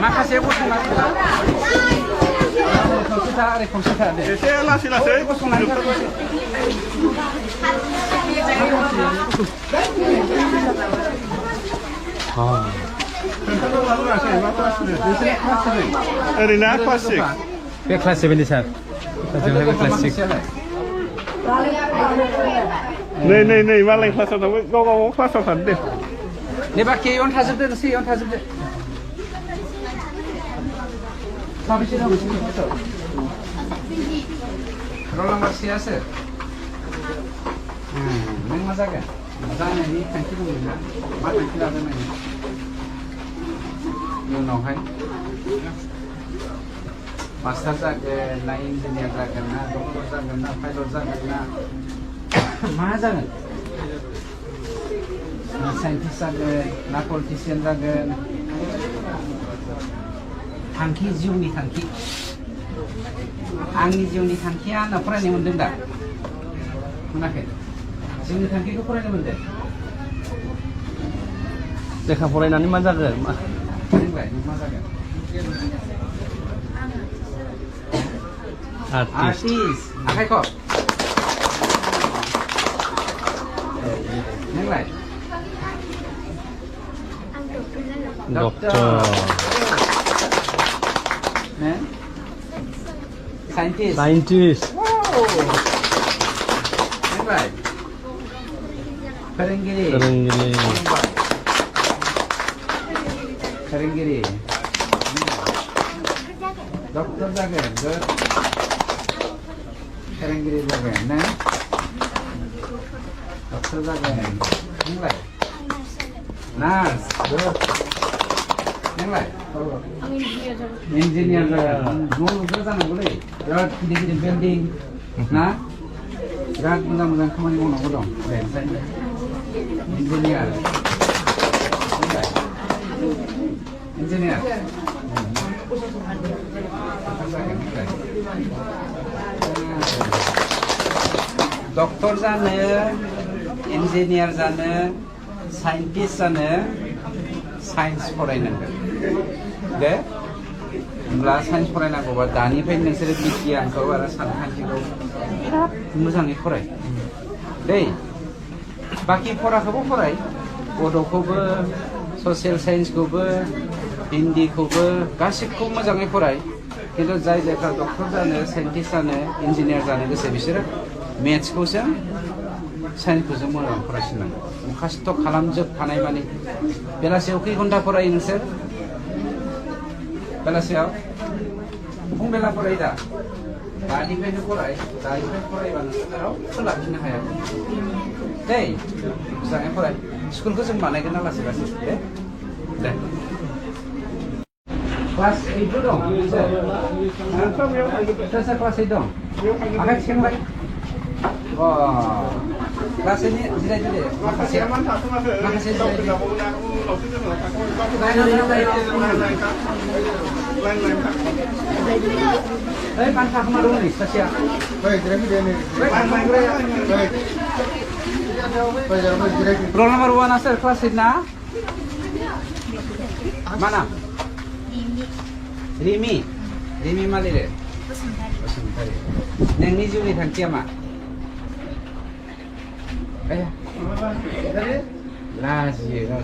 माखासे गसंना खौसेथा आरो खौसेथा एसे लासै लासै गसंनानै ओरैनो क्लास 6 बे क्लास 7 सार जोंहा क्लास 6 नै मालाय क्लासाव थांबाय गाव गाव क्लासाव थादो दे दे बाखि इयावनो थाजोबदो नोंसोर इयावनो थाजोबदो साबेसे दं रल नाम्बार 6 आसो नों मा जागोन जानायनि थांखि दंमोन ना मा थांखि लादों नोङो इयुनावहाय मास्टार जागोन ना इन्जिनियार जागोन ना डक्टर जागोन ना पाइलट जागोन ना मा जागोन ना साइन्टिस्ट जागोन ना पलिटिशियान जागोन थांखि जिउनि थांखि आंनि जिउनि थांखिया आंना फरायनो मोनदों दा मोनाखै जिउनि थांखिखौ फरायनो मोनदों लेखा फरायनानै मा जागोन नोंलाय नों मा जागोन आर्टिस्ट आखाइ खब नोंलाय डक्टर साइन्टिस्ट नोंलाय फोरोंगिरि डक्टर जागोन फोरोंगिरि जागोन ना डक्टर जागोन नोंलाय नार्स नोंलाय इन्जिनियार जागोन न' लुग्रा जानांगौलै बिराद गिदिर गिदिर बिल्डिं ना बिराद मोजां खामानि मावनांगौ दं इन्जिनियार डक्टर जानो इन्जिनियार जानो साइन्टिस्ट जानो साइन्स फरायनांगोन दे होमब्ला साइन्स फरायनांगौबा दानिफ्रायनो नोंसोरो बिगियानखौ आरो सानखान्थिखौ बिराद मोजाङै फराय दै बाखि फराखौबो फराय बड'खौबो ससियेल साइन्सखौबो हिन्दीखौबो गासिबखौबो मोजाङै फराय खिन्थु जायफ्रा डक्टर जानो साइन्टिस्ट जानो इन्जिनियार जानो गोसो बिसोरो मेथ्सखौसो साइन्सखौसो मोजां फरायसिननांगौ मुखास्थ' खालामजोबखानाय माने बेलासियाव खै घन्टा फरायो नोंसोर बेलासियाव फुं बेला फरायो दा दानिफ्रायनो फरायबा नोंसोर रावबो लाखिनो हाया दै मोजाङै फराय स्कुलखौ जों बानायगोन ना लासै लासै दे क्लास 8 दं सोर क्लास 8 दं आखाइ थिखांबाय क्लास 8 नि जिरायदो दे माखासे बान्था खोमा दं नै सासेया रोल नाम्बार 1 सोर क्लास 8 ना मा नाम रिमि मा लिरो बसुमतारी नोंनि जिउनि थांखिया मा लाजियो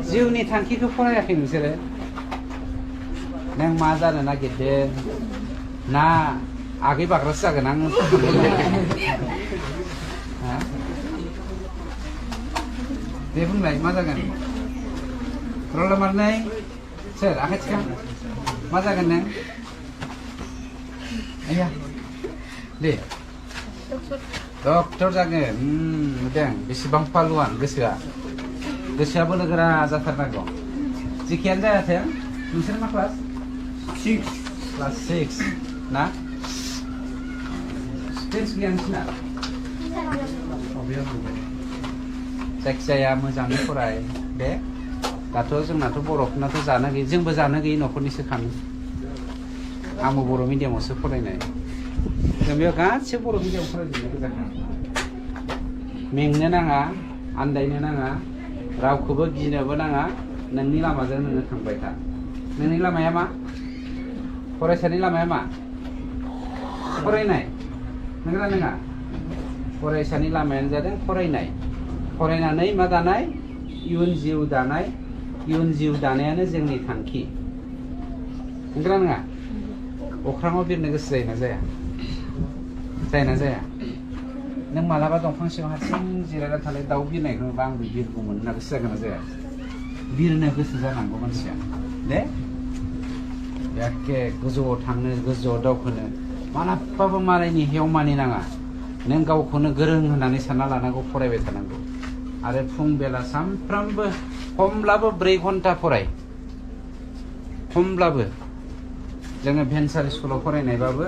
जिउनि थांखिखौ फरायाखै नोंसोरो नों मा जानो नागिरदों ना आगै बाग्रासो जागोन आं दे बुंलाय मा जागोन रोल नाम्बार 2 सोर आखाइ थिखां मा जागोन नों दे डक्टर जागोन नुदों बेसेबां पालुवान गोसोआ बोलो गोरा जाथारनांगौ जेखियानो जायाथों नोंसोर मा क्लास 6 ना स्टेन्स गैया नोंसिना जायखिजाया मोजाङै फराय दे दाथ' जोंनाथ' बर'फोरनाथ' जानो गैयै जोंबो जानो गैयै न'खरनिसो खाङो आंबो बर' मिडियामावसो फरायनाय जों बेयाव गासिबो बर' मिडियाम फरायजोबनाय गोजाखा मेंनो नाङा आन्दायनो नाङा रावखौबो गिनोबो नाङा नोंनि लामाजों नोङो थांबाय था नोंनि लामाया मा फरायसानि लामाया मा फरायनाय नंगौना नङा फरायसानि लामायानो जादों फरायनाय फरायनानै मा दानाय इयुन जिउ दानाय इयुन जिउ दानायानो जोंनि थांखि नंगौना नङा अख्राङाव बिरनो गोसो जायोना जाया जायोना जाया नों मालाबा दंफां सिङाव हारसिं जिरायना थानाय दाउ बिरनायखौ नुबा आंबो बिरगौमोन होनना गोसो जागोन ना जाया बिरनो गोसो जानांगौ मानसिया दे एखे गोजौआव थांनो गोजौआव दावखोनो मालाबाबो मालायनि हेव मानि नाङा नों गावखौनो गोरों होननानै सानना लानांगौ फरायबाय थानांगौ आरो फुं बेला सानफ्रामबो खमब्लाबो 4 घन्टा फराय खमब्लाबो जोङो भेन्सार स्कुलाव फरायनायबाबो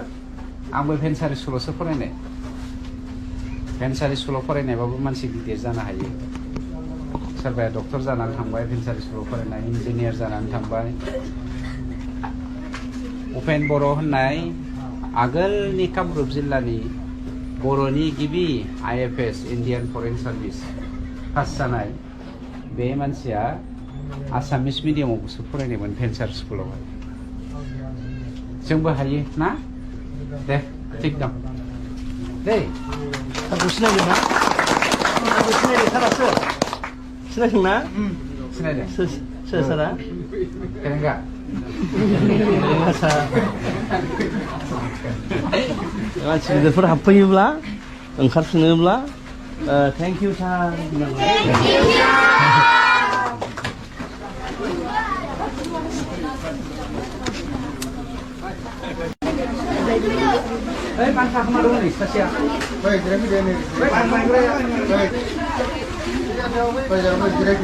आंबो भेन्सार स्कुलावसो फरायनाय भेन्सार स्कुलाव फरायनायबाबो मानसि गिदिर जानो हायो सोरबाया डक्टर जानानै थांबाय भेन्सार स्कुलाव फरायनाय इन्जिनियार जानानै थांबाय उपेन बर' होननाय आगोलनि कामरुप जिल्लानि बर'नि गिबि IFS Indian foreign service pass जानाय बे मानसिया आसामिस मिडियामावसो फरायनायमोन भेन्सार स्कुलावहाय जोंबो हायो ना दे थिग दं दे सारखौ सिनायदों ना सारखौ सिनायदों सारा सोर सिनायदों ना सिनायदों सोर सारा केरेंगा मानसि गिदिरफोर हाबफैयोब्ला ओंखारफिनोब्ला thank you sir Mantap kemarin nih, Tasya. Baik,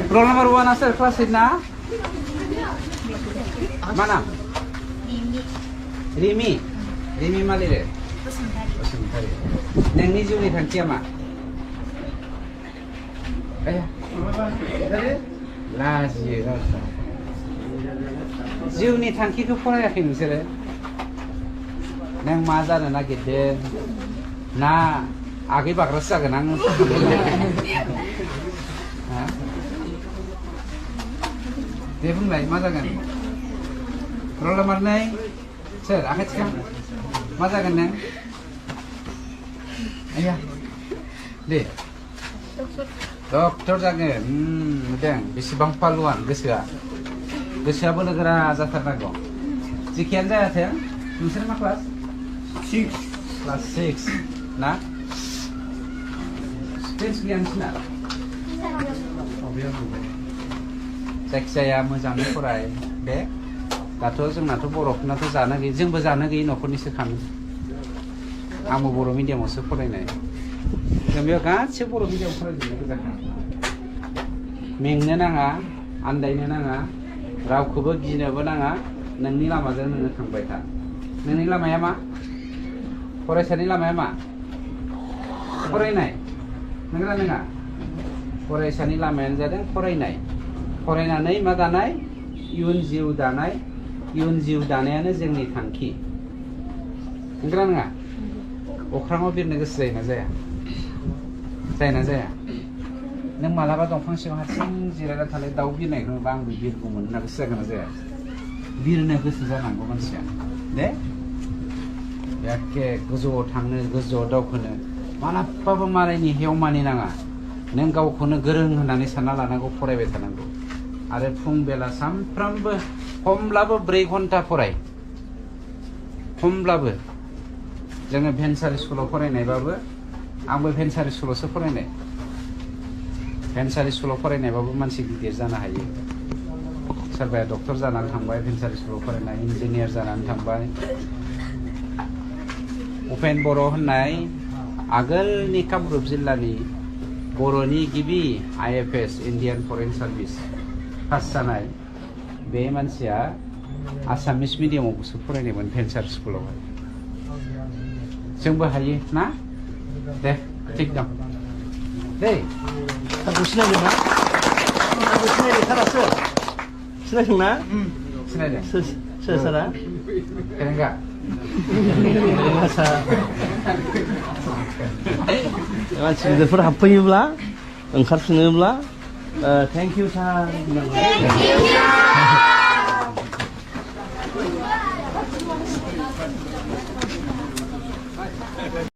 roll number 1 asal kelas ini. Mana? Rimi. Rimi Malire. Sementara. Neng ni juli tangki ama. Ayah. Lazi rasa. Juli tangki ke pora yakin sih. Neng maza dan lagi deh, na agi bakar saja nang. Dia pun lain maza kan. Roll nomor 9, sir, angkat sekarang. Maza kan neng? Ayah, deh. Dokter jaga, deng, bisi bang paluan, gesia boleh gerak zatar nago. Sekian dah ya, Nusir mah kelas? 6 kelas 6 nah sekian sih जायखिजाया मोजाङै फराय दे दाथ' जोंनाथ' बर'फोरनाथ' जानो गैयै जोंबो जानो गैयै न'खरनिसो खामो आंबो बर' मिडियामावसो फरायनाय जों बेयाव गासिबो बर' मिडियामाव फरायजोबनाय गोजाखा मेंनो नाङा आन्दायनो नाङा रावखौबो गिनोबो नाङा नोंनि लामाजों नोङो थांबाय था नोंनि लामाया मा फरायसानि लामाया मा फरायनाय नंगौना नङा फरायसानि लामायानो जादों फरायनाय फरायनानै मा दानाय इयुन जिउ दानाय इयुन जिउ दानायानो जोंनि थांखि नंगौना नङा अख्राङाव बिरनो गोसो जायोना जाया जायोना जाया नों मालाबा दंफां सिङाव हारसिं जिरायना थानाय दाउ बिरनायखौ नुबा आंबो बिरगौमोन होनना गोसो जागोन ना जाया बिरनो गोसो जानांगौ मानसिया दे एखे गोजौआव थांनो गोजौआव दावखोनो मालाबाबो मालायनि हेव मानि नाङा नों गावखौनो गोरों होननानै सानना लानांगौ फरायबाय थानांगौ आरो फुं बेला सानफ्रामबो खमब्लाबो 4 घन्टा फराय खमब्लाबो जोङो भेन्सार स्कुलाव फरायनायबाबो आंबो भेन्सार स्कुलावसो फरायनाय भेन्सार स्कुलाव फरायनायबाबो मानसि गिदिर जानो हायो सोरबाया डक्टर जानानै थांबाय भेन्सार स्कुलाव फरायनाय इन्जिनियार जानानै थांबाय उपेन बर' होननाय आगोलनि कामरुप जिल्लानि बर'नि गिबि IFS Indian foreign service pass जानाय बे मानसिया आसामिस मिडियामावसो फरायनायमोन भेन्सार स्कुलावहाय जोंबो हायो ना दे थिग दं दे सारखौ सिनायदों ना सारखौ सिनायदों सारा सोर सिनायदों ना सिनायदों सोर सारा केरेंगा मानसि गिदिरफोर हाबफैयोब्ला ओंखारफिनोब्ला थेंक इउ सार